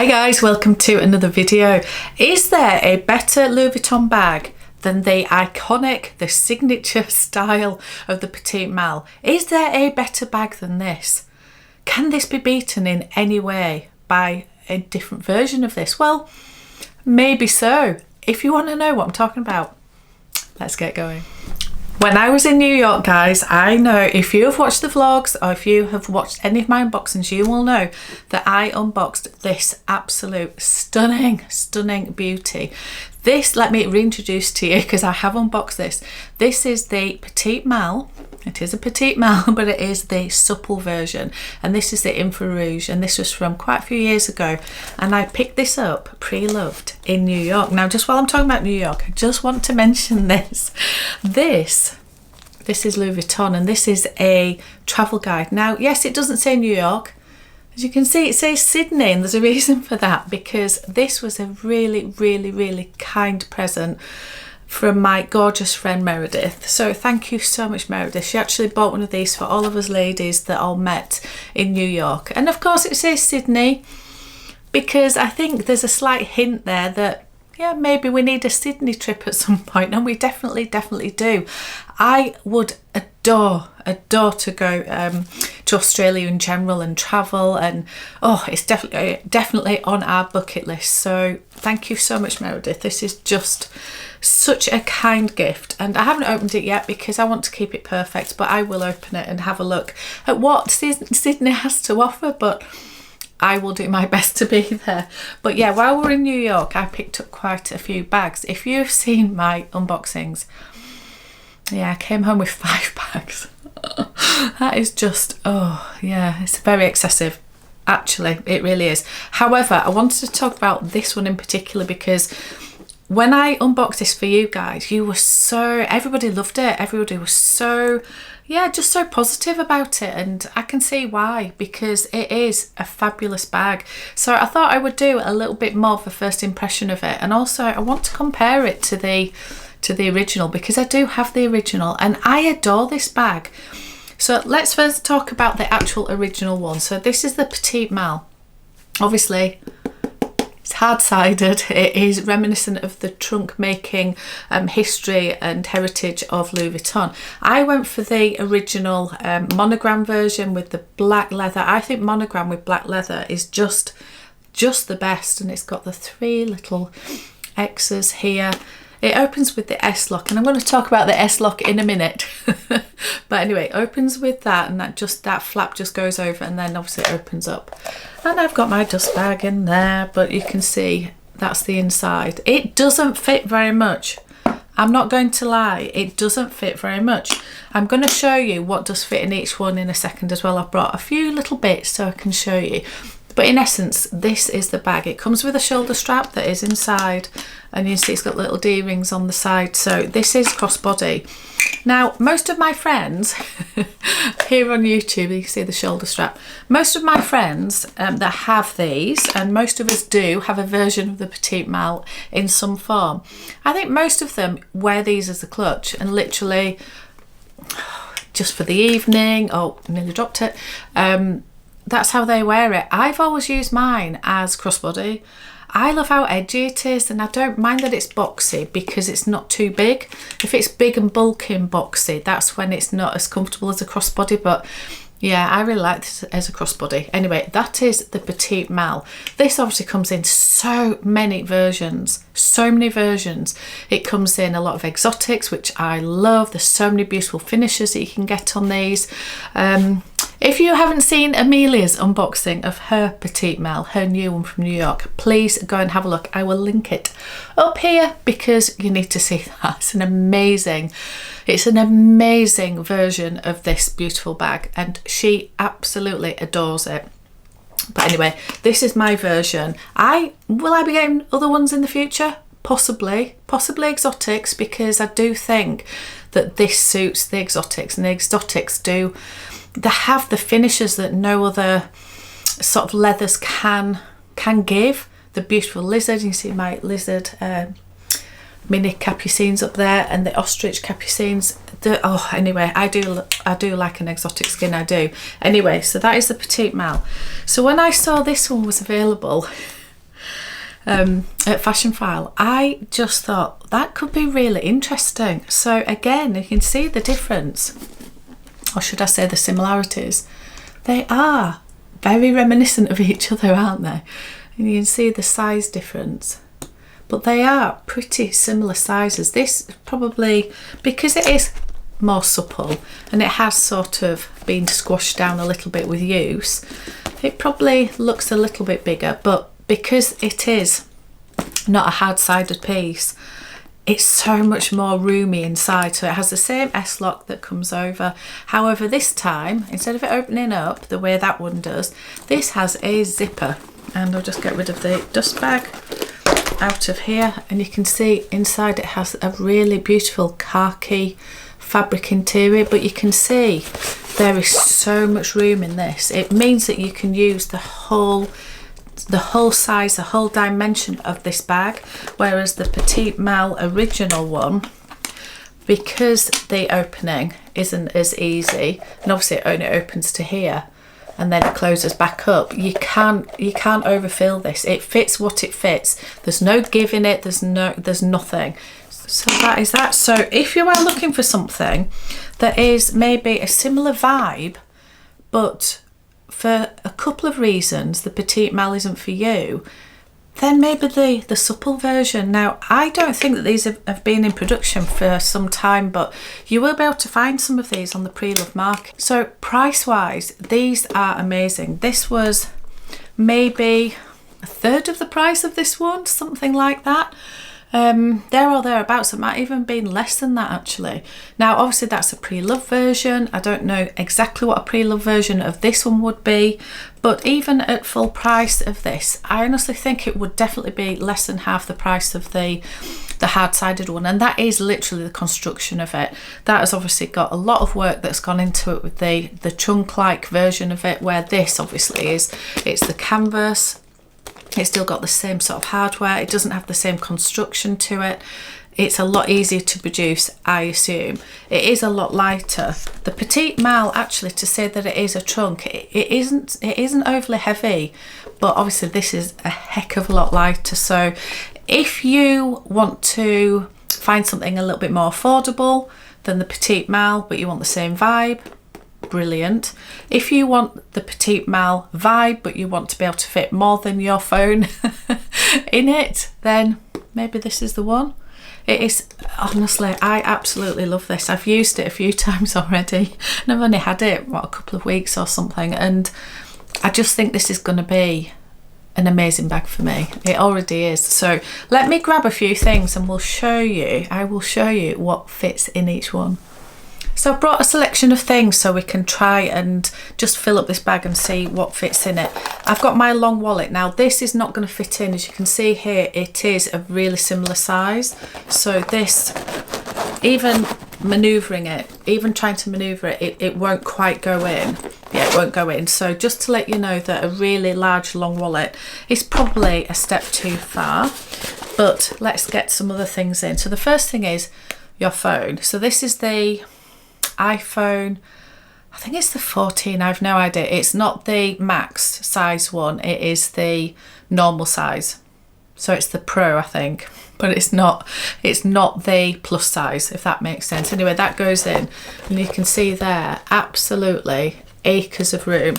Hi guys, welcome to another video. Is there a better Louis Vuitton bag than the iconic, the signature style of the Petite MALLE? Is there a better bag than this? Can this be beaten in any way by a different version of this? Well, maybe so. If you want to know what I'm talking about, let's get going. When I was in New York, guys, I know if you have watched the vlogs or if you have watched any of my unboxings, you will know that I unboxed this absolute stunning beauty. This, let me reintroduce to you because I have unboxed this. This is the Petite MALLE. It is a Petite MALLE, but it is the supple version. And this is the Infra Rouge. And this was from quite a few years ago. And I picked this up pre-loved in New York. Now, just while I'm talking about New York, I just want to mention this. This is Louis Vuitton, and this is a travel guide. Now, yes, it doesn't say New York. As you can see, it says Sydney, and there's a reason for that, because this was a really kind present from my gorgeous friend Meredith. So thank you so much, Meredith. She actually bought one of these for all of us ladies that all met in New York. And of course it says Sydney because I think there's a slight hint there that, yeah, maybe we need a Sydney trip at some point, and we definitely do. I would adore to go to Australia in general and travel, and oh, it's definitely on our bucket list. So thank you so much, Meredith. This is just such a kind gift, and I haven't opened it yet because I want to keep it perfect, but I will open it and have a look at what Sydney has to offer, but I will do my best to be there. But yeah, while we're in New York, I picked up quite a few bags. If you've seen my unboxings, yeah, I came home with 5 bags. That is just, oh yeah, it's very excessive. Actually, it really is. However, I wanted to talk about this one in particular because when I unboxed this for you guys, you were so, everybody loved it. Everybody was so, yeah, just so positive about it, and I can see why, because it is a fabulous bag. So I thought I would do a little bit more of a first impression of it, and also I want to compare it to the original because I do have the original and I adore this bag. So let's first talk about the actual original one. So this is the Petite MALLE. Obviously, it's hard-sided. It is reminiscent of the trunk making history and heritage of Louis Vuitton. I went for the original monogram version with the black leather. I think monogram with black leather is just the best, and it's got the 3 little X's here. It opens with the S-lock, and I'm going to talk about the S-lock in a minute. But anyway, it opens with that, and that flap just goes over, and then obviously it opens up. And I've got my dust bag in there, but you can see that's the inside. It doesn't fit very much. I'm not going to lie, it doesn't fit very much. I'm going to show you what does fit in each one in a second as well. I've brought a few little bits so I can show you. But in essence, this is the bag. It comes with a shoulder strap that is inside, and you can see it's got little D-rings on the side. So this is crossbody. Now, most of my friends here on YouTube, you can see the shoulder strap. Most of my friends that have these, and most of us do, have a version of the Petite MALLE in some form. I think most of them wear these as a clutch, and literally just for the evening. Oh, nearly dropped it. That's how they wear it. I've always used mine as crossbody. I love how edgy it is, and I don't mind that it's boxy because it's not too big. If it's big and bulky and boxy, that's when it's not as comfortable as a crossbody. But yeah, I really like this as a crossbody. Anyway, that is the Petite MALLE. This obviously comes in so many versions. It comes in a lot of exotics, which I love. There's so many beautiful finishes that you can get on these. If you haven't seen Amelia's unboxing of her Petite MALLE, her new one from New York, please go and have a look. I will link it up here because you need to see that. It's an amazing version of this beautiful bag, and she absolutely adores it. But anyway, this is my version. Will I be getting other ones in the future? Possibly exotics, because I do think that this suits the exotics, and the exotics they have the finishes that no other sort of leathers can give. The beautiful lizard, you see my lizard mini capucines up there, and the ostrich capucines. Anyway, I do like an exotic skin, I do. Anyway, so that is the Petite MALLE. So when I saw this one was available, at Fashion File, I just thought that could be really interesting. So again, you can see the difference, or should I say the similarities. They are very reminiscent of each other, aren't they? And you can see the size difference, but they are pretty similar sizes. This probably, because it is more supple and it has sort of been squashed down a little bit with use, it probably looks a little bit bigger, but because it is not a hard-sided piece, it's so much more roomy inside. So it has the same S-lock that comes over. However, this time, instead of it opening up the way that one does, this has a zipper. And I'll just get rid of the dust bag out of here, and you can see inside it has a really beautiful khaki fabric interior, but you can see there is so much room in this. It means that you can use the whole size, the whole dimension of this bag, whereas the Petite MALLE original one, because the opening isn't as easy, and obviously it only opens to here and then it closes back up, you can't overfill this. It fits what it fits. There's no give in it, there's nothing. So that is that. So if you are looking for something that is maybe a similar vibe, but for a couple of reasons the Petite MALLE isn't for you, then maybe the SUPPLE version. Now, I don't think that these have been in production for some time, but you will be able to find some of these on the pre-loved market. So price wise, these are amazing. This was maybe a third of the price of this one, something like that. There or thereabouts. It might even been less than that actually. Now obviously that's a pre-loved version. I don't know exactly what a pre-loved version of this one would be, but even at full price of this, I honestly think it would definitely be less than half the price of the hard-sided one, and that is literally the construction of it. That has obviously got a lot of work that's gone into it with the chunk-like version of it, where this obviously it's the canvas. It's still got the same sort of hardware. It doesn't have the same construction to it. It's a lot easier to produce, I assume. It is a lot lighter. The Petite MALLE, actually, to say that it is a trunk, it isn't overly heavy, but obviously this is a heck of a lot lighter. So if you want to find something a little bit more affordable than the Petite MALLE, but you want the same vibe, brilliant. If you want the Petite MALLE vibe, but you want to be able to fit more than your phone in it, then maybe this is the one. It is, honestly, I absolutely love this. I've used it a few times already, and I've only had it, what, a couple of weeks or something, and I just think this is going to be an amazing bag for me. It already is. So let me grab a few things and I will show you what fits in each one. So I've brought a selection of things so we can try and just fill up this bag and see what fits in it. I've got my long wallet. Now this is not going to fit in. As you can see here, it is a really similar size. So this, even manoeuvring it, even trying to manoeuvre it, it won't quite go in. Yeah, it won't go in. So just to let you know that a really large long wallet is probably a step too far. But let's get some other things in. So the first thing is your phone. So this is the iPhone, I think it's the 14, I've no idea. It's not the max size one, it is the normal size. So it's the Pro, I think, but it's not the plus size, if that makes sense. Anyway, that goes in and you can see there, absolutely acres of room.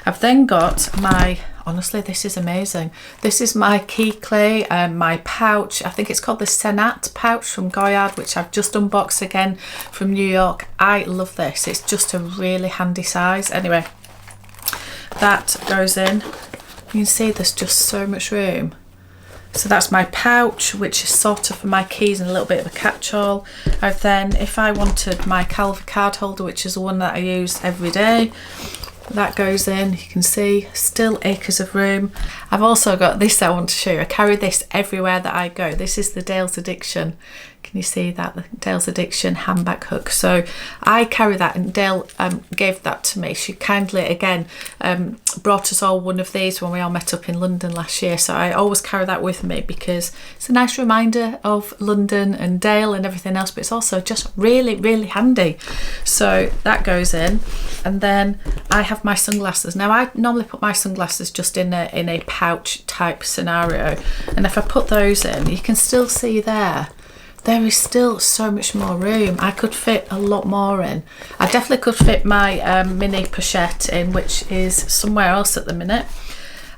I've then got my, honestly, this is amazing. This is my key clay and my pouch. I think it's called the Senat pouch from Goyard, which I've just unboxed again from New York. I love this. It's just a really handy size. Anyway, that goes in. You can see there's just so much room. So that's my pouch, which is sort of for my keys and a little bit of a catch-all. I've then, if I wanted my Calvi card holder, which is the one that I use every day, that goes in. You can see still acres of room. I've also got this I want to show you. I carry this everywhere that I go. This is the Dale's Addiction Can you see that? The Dale's Addiction handbag hook. So I carry that, and Dale gave that to me. She kindly, again, brought us all one of these when we all met up in London last year. So I always carry that with me because it's a nice reminder of London and Dale and everything else, but it's also just really, really handy. So that goes in. And then I have my sunglasses. Now I normally put my sunglasses just in a pouch type scenario. And if I put those in, you can still see there is still so much more room. I could fit a lot more in. I definitely could fit my mini pochette in, which is somewhere else at the minute.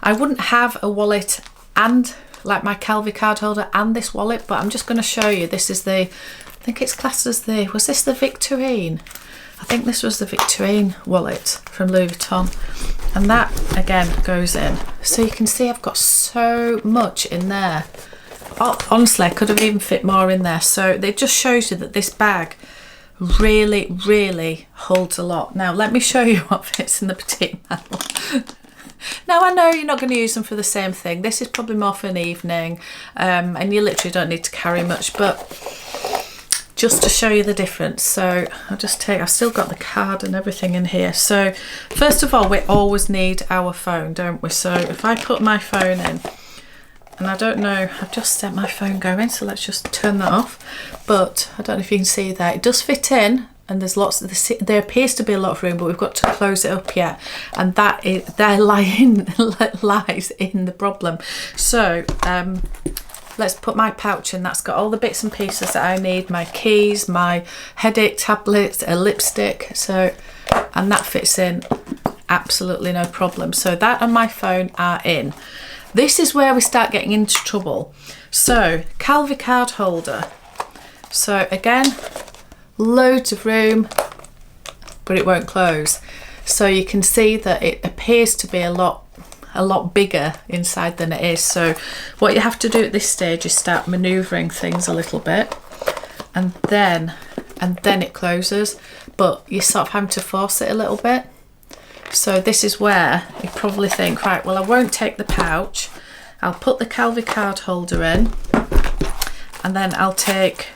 I wouldn't have a wallet and like my Calvi card holder and this wallet, but I'm just going to show you. This is the, I think it's classed as the, was this the Victorine? I think this was the Victorine wallet from Louis Vuitton. And that again goes in. So you can see I've got so much in there. Oh, honestly, I could have even fit more in there. So it just shows you that this bag really, really holds a lot. Now, let me show you what fits in the Petite MALLE. Now, I know you're not going to use them for the same thing. This is probably more for an evening, and you literally don't need to carry much, but just to show you the difference. So I've still got the card and everything in here. So first of all, we always need our phone, don't we? So if I put my phone in, and I don't know, I've just set my phone going, so let's just turn that off. But I don't know if you can see that. It does fit in, and there's lots of there appears to be a lot of room, but we've got to close it up yet. And that lies in the problem. So let's put my pouch in. That's got all the bits and pieces that I need, my keys, my headache tablets, a lipstick. So, and that fits in absolutely no problem. So that and my phone are in. This is where we start getting into trouble. So, Calvi card holder. So again, loads of room, but it won't close. So you can see that it appears to be a lot bigger inside than it is. So what you have to do at this stage is start maneuvering things a little bit, and then it closes, but you sort of have to force it a little bit. So this is where you probably think, right, well, I won't take the pouch. I'll put the Calvi card holder in, and then I'll take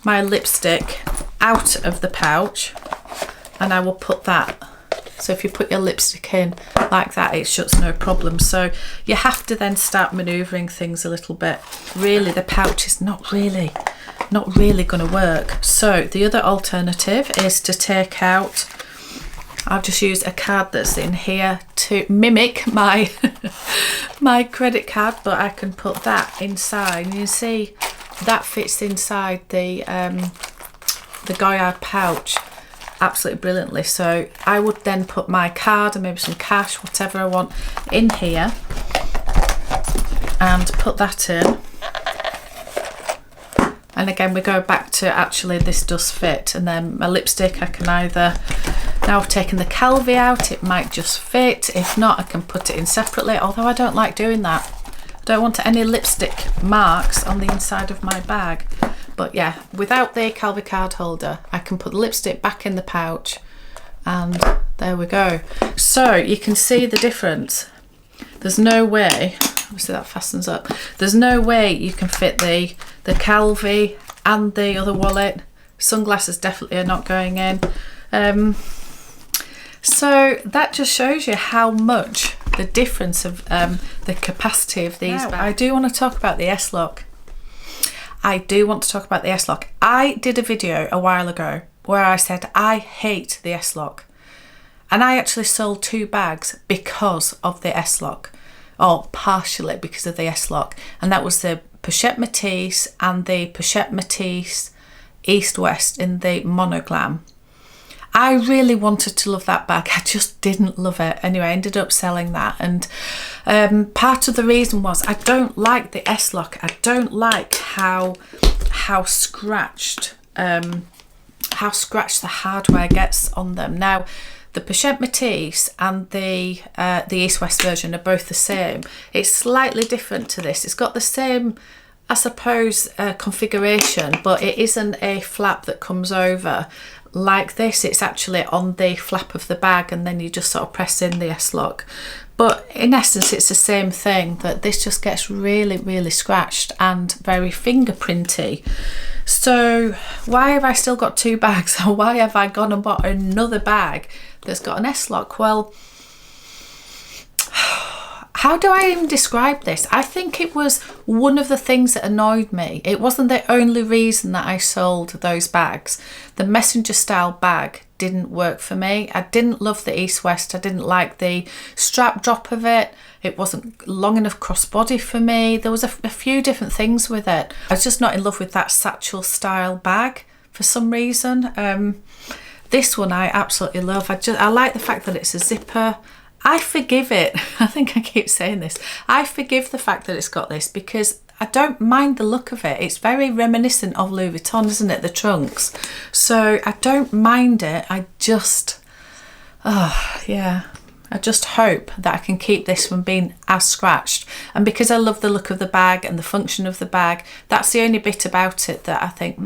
my lipstick out of the pouch, and I will put that. So if you put your lipstick in like that, it shuts no problem. So you have to then start maneuvering things a little bit. Really, the pouch is not really going to work. So the other alternative is to take out, I'll just use a card that's in here to mimic my my credit card, but I can put that inside. And you see that fits inside the Goyard pouch absolutely brilliantly. So I would then put my card and maybe some cash, whatever I want, in here and put that in. And again, we go back to actually this does fit. And then my lipstick, I can either, now I've taken the Calvi out, it might just fit. If not, I can put it in separately, although I don't like doing that. I don't want any lipstick marks on the inside of my bag. But yeah, without the Calvi card holder, I can put the lipstick back in the pouch, and there we go. So you can see the difference. There's no way, obviously that fastens up, there's no way you can fit the Calvi and the other wallet. Sunglasses definitely are not going in. So that just shows you how much the difference of the capacity of these bags. I do want to talk about the S-Lock. I did a video a while ago where I said I hate the S-Lock, and I actually sold 2 bags because of the S-Lock, or partially because of the S-Lock, and that was the Pochette Matisse and the Pochette Matisse East West in the Monogram. I really wanted to love that bag. I just didn't love it. Anyway, I ended up selling that. And part of the reason was I don't like the S-Lock. I don't like how scratched the hardware gets on them. Now, the Pochette Matisse and the East West version are both the same. It's slightly different to this. It's got the same, I suppose, configuration, but it isn't a flap that comes over like this. It's actually on the flap of the bag, and then you just sort of press in the S-lock. But in essence, it's the same thing, that this just gets really, really scratched and very fingerprinty. So why have I still got 2 bags? Or why have I gone and bought another bag that's got an S-lock? Well, how do I even describe this? I think it was one of the things that annoyed me. It wasn't the only reason that I sold those bags. The messenger style bag didn't work for me. I didn't love the east-west. I didn't like the strap drop of it. It wasn't long enough crossbody for me. There was a few different things with it. I was just not in love with that satchel style bag for some reason. This one I absolutely love. I like the fact that it's a zipper. I forgive it. I think I keep saying this. I forgive the fact that it's got this because I don't mind the look of it. It's very reminiscent of Louis Vuitton, isn't it? The trunks. So I don't mind it. I just, yeah. I just hope that I can keep this from being as scratched. And because I love the look of the bag and the function of the bag, that's the only bit about it that I think,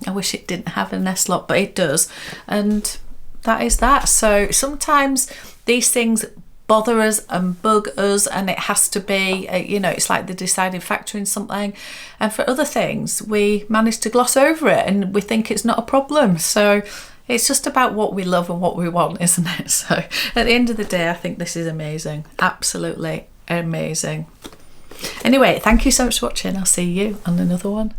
I wish it didn't have an S-lock, but it does. And that is that. So sometimes these things bother us and bug us, and it has to be, you know, it's like the deciding factor in something. And for other things, we manage to gloss over it and we think it's not a problem. So it's just about what we love and what we want, isn't it? So at the end of the day, I think this is amazing. Absolutely amazing. Anyway, thank you so much for watching. I'll see you on another one.